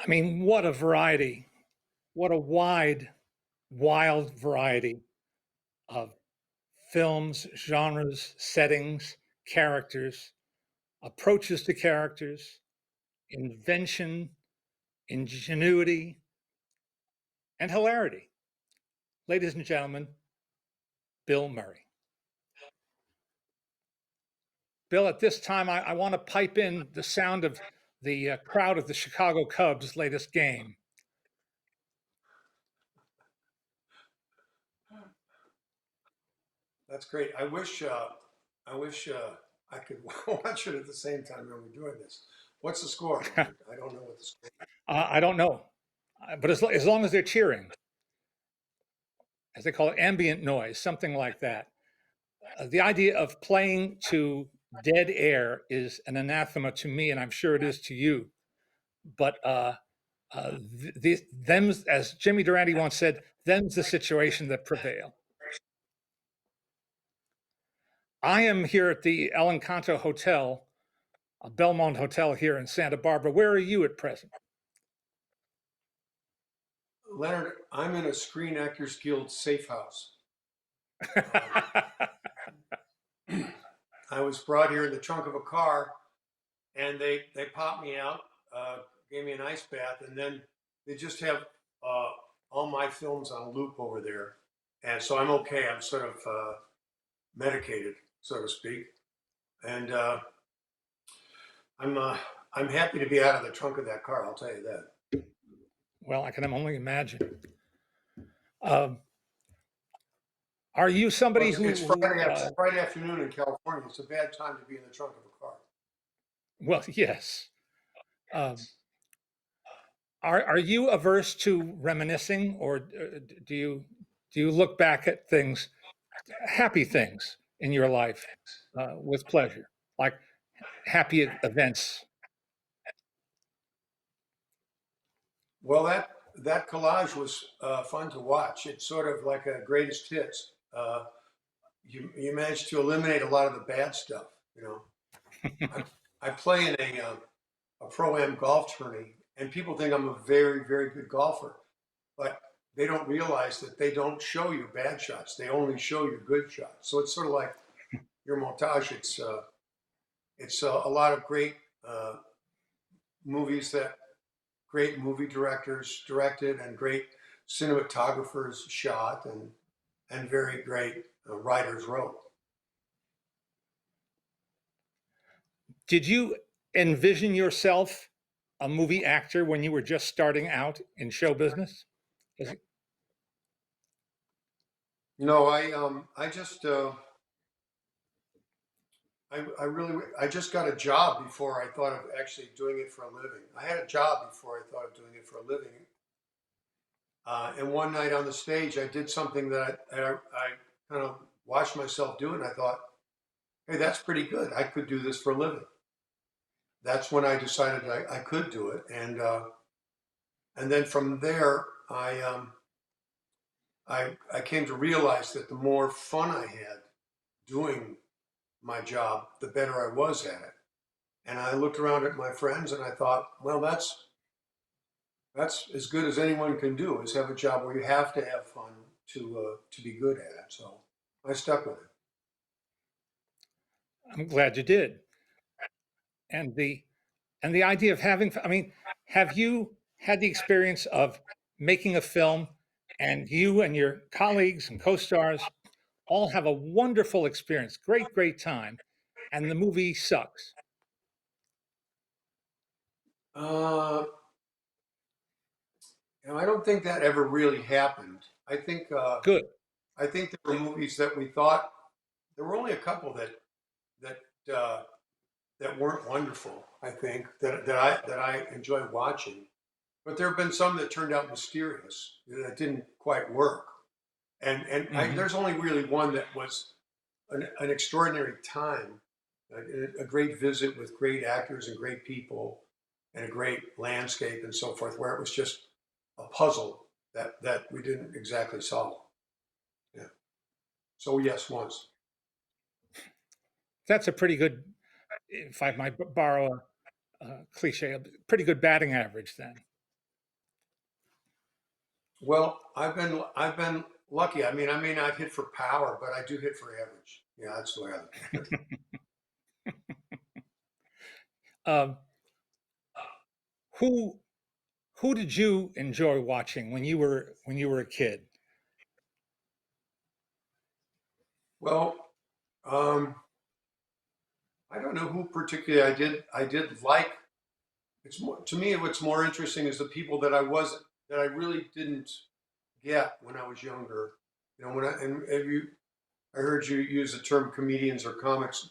I mean, what a variety. What a wide, wild variety of films, genres, settings, characters, approaches to characters, invention, ingenuity, and hilarity. Ladies and gentlemen, Bill Murray. Bill, at this time, I want to pipe in the sound of the crowd of the Chicago Cubs' latest game. That's great. I wish I could watch it at the same time when we're doing this. What's the score, Leonard? I don't know what the score. I don't know, but as long as they're cheering, as they call it, ambient noise, something like that. The idea of playing to dead air is an anathema to me, and I'm sure it is to you. But them, as Jimmy Durante once said, them's the situation that prevail. I am here at the El Encanto Hotel, a Belmont Hotel here in Santa Barbara. Where are you at present? Leonard, I'm in a Screen Actors Guild safe house. I was brought here in the trunk of a car, and they popped me out, gave me an ice bath, and then they just have all my films on loop over there, and so I'm okay. I'm sort of medicated, so to speak, and I'm happy to be out of the trunk of that car. I'll tell you that. Well, I can only imagine. Um, are you Well, somebody it's who Friday afternoon in California. It's a bad time to be in the trunk of a car. well, yes. Um, are you averse to reminiscing, or do you look back at things, happy things in your life, with pleasure, like happy events? Well, that collage was fun to watch. It's sort of like a greatest hits. You managed to eliminate a lot of the bad stuff. You know, I, I play in a pro-am golf tourney, and people think I'm a very, very good golfer, but they don't realize that they don't show you bad shots. They only show you good shots. So it's sort of like your montage. It's a lot of great movies that great movie directors directed and great cinematographers shot and very great writers wrote. Did you envision yourself a movie actor when you were just starting out in show business? Is it- No, I just I really I just got a job before I thought of actually doing it for a living. I had a job before I thought of doing it for a living. And one night on the stage, I did something that I kind of watched myself do, and I thought, hey, that's pretty good. I could do this for a living. That's when I decided I could do it, and then from there, I came to realize that the more fun I had doing my job, the better I was at it. And I looked around at my friends and I thought, well, that's as good as anyone can do is have a job where you have to have fun to be good at it. So I stuck with it. I'm glad you did. And the idea of having, I mean, have you had the experience of making a film and you and your colleagues and co-stars all have a wonderful experience, great time, and the movie sucks? Uh, I don't think that ever really happened. Good. I think there were movies that we thought there were only a couple that uh, that weren't wonderful. I think that I enjoy watching, but there have been some that turned out mysterious that didn't quite work. Hmm. There's only really one that was an extraordinary time, a great visit with great actors and great people, and a great landscape and so forth, where it was just a puzzle that we didn't exactly solve. Yeah. So yes, once. That's a pretty good, if I might borrow a cliche, a pretty good batting average then. Well, I've been lucky. I mean, I may not hit for power, but I do hit for average. Yeah, that's the way I look at it. Um, who who did you enjoy watching when you were a kid? Well, um, I don't know who particularly I did like. It's more to me. What's more interesting is the people that I really didn't get when I was younger. You know, when I heard you use the term comedians or comics.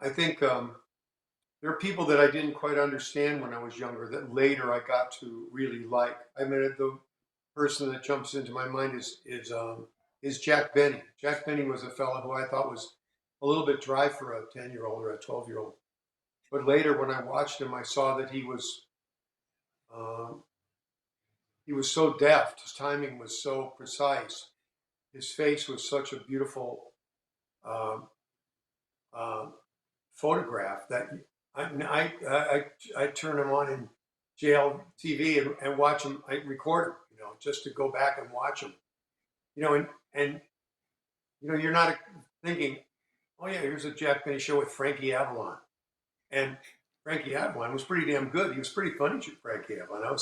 I think there are people that I didn't quite understand when I was younger that later I got to really like. I mean, the person that jumps into my mind is Jack Benny. Jack Benny was a fellow who I thought was a little bit dry for a 10-year-old or a 12-year-old. But later, when I watched him, I saw that um, he was so deft. His timing was so precise. His face was such a beautiful um, um, photograph that I turn him on in jail TV and watch him. I record him, just to go back and watch him. And you're not thinking, oh yeah, here's a Jack Benny show with Frankie Avalon, and Frankie Avalon was pretty damn good. He was pretty funny, Frankie Avalon.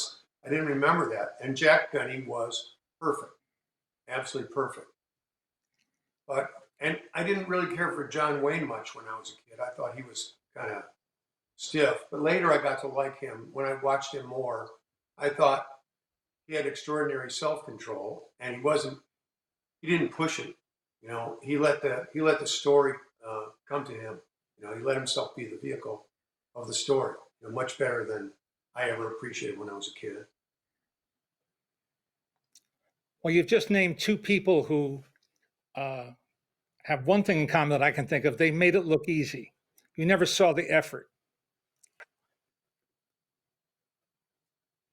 I didn't remember that, and Jack Benny was perfect, absolutely perfect. But and I didn't really care for John Wayne much when I was a kid. I thought he was kind of stiff. But later I got to like him when I watched him more. I thought he had extraordinary self control, and he didn't push it. He let the story come to him. He let himself be the vehicle of the story. Much better than I ever appreciated when I was a kid. Well, you've just named two people who uh, have one thing in common that I can think of. They made it look easy. You never saw the effort.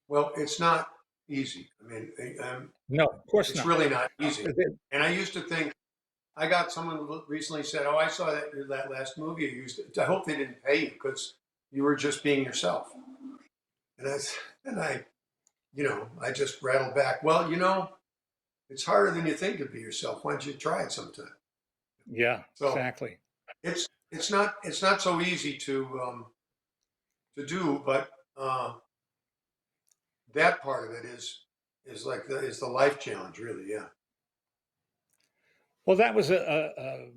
Well, it's not easy. I mean, No, of course it's not. really not easy. And I used to think I got someone who recently said, "Oh, I saw that last movie you used. I hope they didn't pay you because you were just being yourself." And I just rattled back. Well, it's harder than you think to be yourself. Why don't you try it sometime? Yeah, So exactly. it's not so easy to do, but that part of it is like the life challenge, really. Yeah. Well, that was a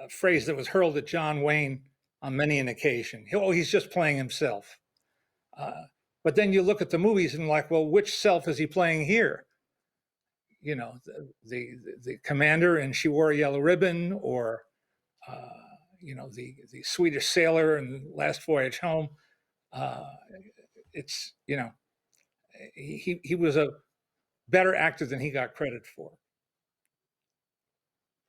phrase that was hurled at John Wayne on many an occasion. Oh, he's just playing himself. Uh, but then you look at the movies and like, well, which self is he playing here? The commander and She Wore a Yellow Ribbon, or uh, the Swedish sailor in Last Voyage Home. Uh, it's he was a better actor than he got credit for.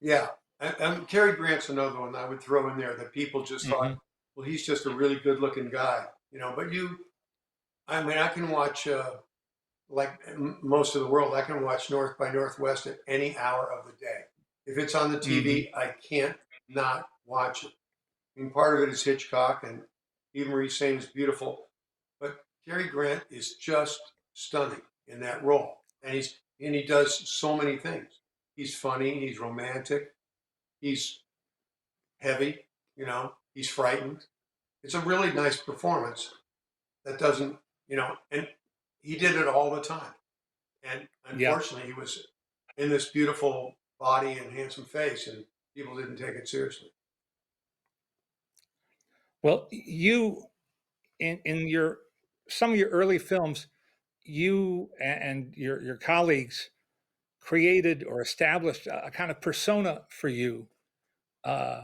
Yeah. And Cary Grant's another one I would throw in there that people just thought, Hmm. well, he's just a really good looking guy, but I mean, I can watch, like most of the world, I can watch North by Northwest at any hour of the day. If it's on the Hmm. TV, I can't not watch it. I mean, part of it is Hitchcock, and Eva Marie Saint is beautiful, but Cary Grant is just stunning in that role, and he does so many things. He's funny, he's romantic, he's heavy, he's frightened. It's a really nice performance that doesn't, and he did it all the time. And Yeah. unfortunately, he was in this beautiful body and handsome face, and people didn't take it seriously. Well, you in your some of your early films, you and your colleagues created or established a kind of persona for you uh,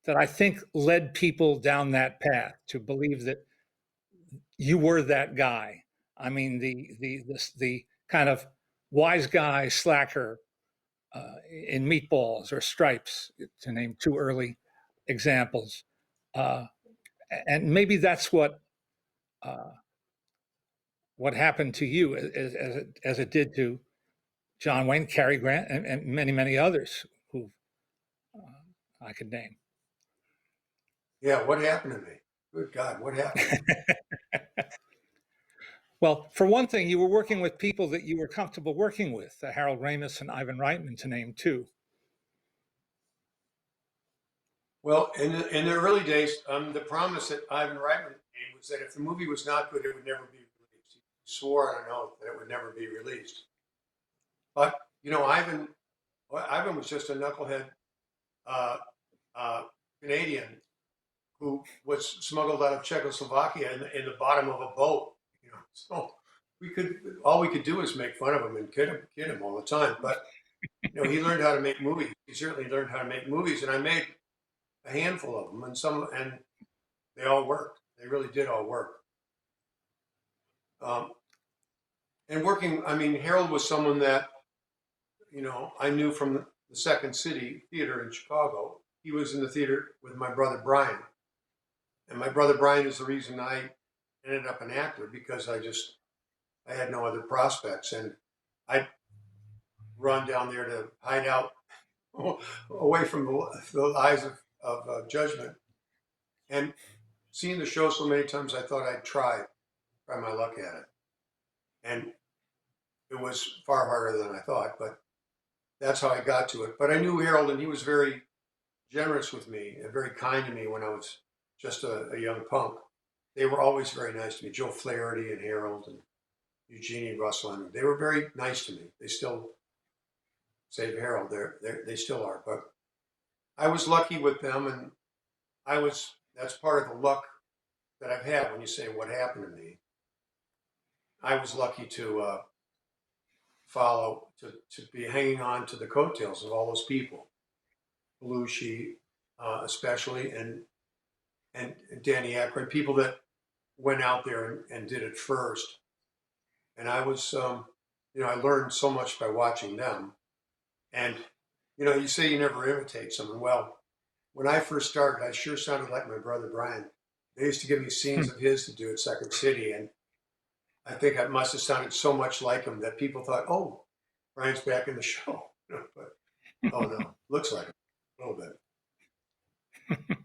that I think led people down that path to believe that you were that guy. I mean, the kind of wise guy slacker in Meatballs or Stripes, to name two early examples. Uh, and maybe that's uh, what happened to you as it did to John Wayne, Cary Grant, and many, many others who I could name. Yeah, what happened to me? Good God, what happened to me? Well, for one thing, you were working with people that you were comfortable working with, Harold Ramis and Ivan Reitman, to name two. Well, in the early days, the promise that Ivan Reitman made was that if the movie was not good, it would never be released. He swore on an oath that it would never be released. But you know, Ivan was just a knucklehead uh, uh, Canadian who was smuggled out of Czechoslovakia in the bottom of a boat. You know, so all we could do is make fun of him and kid him all the time. But you know, he learned how to make movies. He certainly learned how to make movies, and I made a handful of them, and they all worked. They really did all work. Um, and working, I mean, Harold was someone that I knew from the Second City Theater in Chicago. He was in the theater with my brother Brian, and my brother Brian is the reason I ended up an actor because I had no other prospects, and I'd run down there to hide out away from the eyes of judgment. And seeing the show so many times, I thought I'd try my luck at it, and it was far harder than I thought, but that's how I got to it. But I knew Harold, and he was very generous with me and very kind to me when I was just a young punk. They were always very nice to me. Joe Flaherty and Harold and Eugenie Russell. And they were very nice to me. They still, save Harold, they still are. But I was lucky with them, and that's part of the luck that I've had when you say what happened to me. I was lucky to to be hanging on to the coattails of all those people, Belushi, especially, and Danny Aykroyd, people that went out there and did it first. And I was, I learned so much by watching them. And you say you never imitate someone. Well, when I first started, I sure sounded like my brother Brian. They used to give me scenes of his to do at Second City, and I think I must have sounded so much like him that people thought, "Oh, Brian's back in the show." But oh no, looks like him a little bit.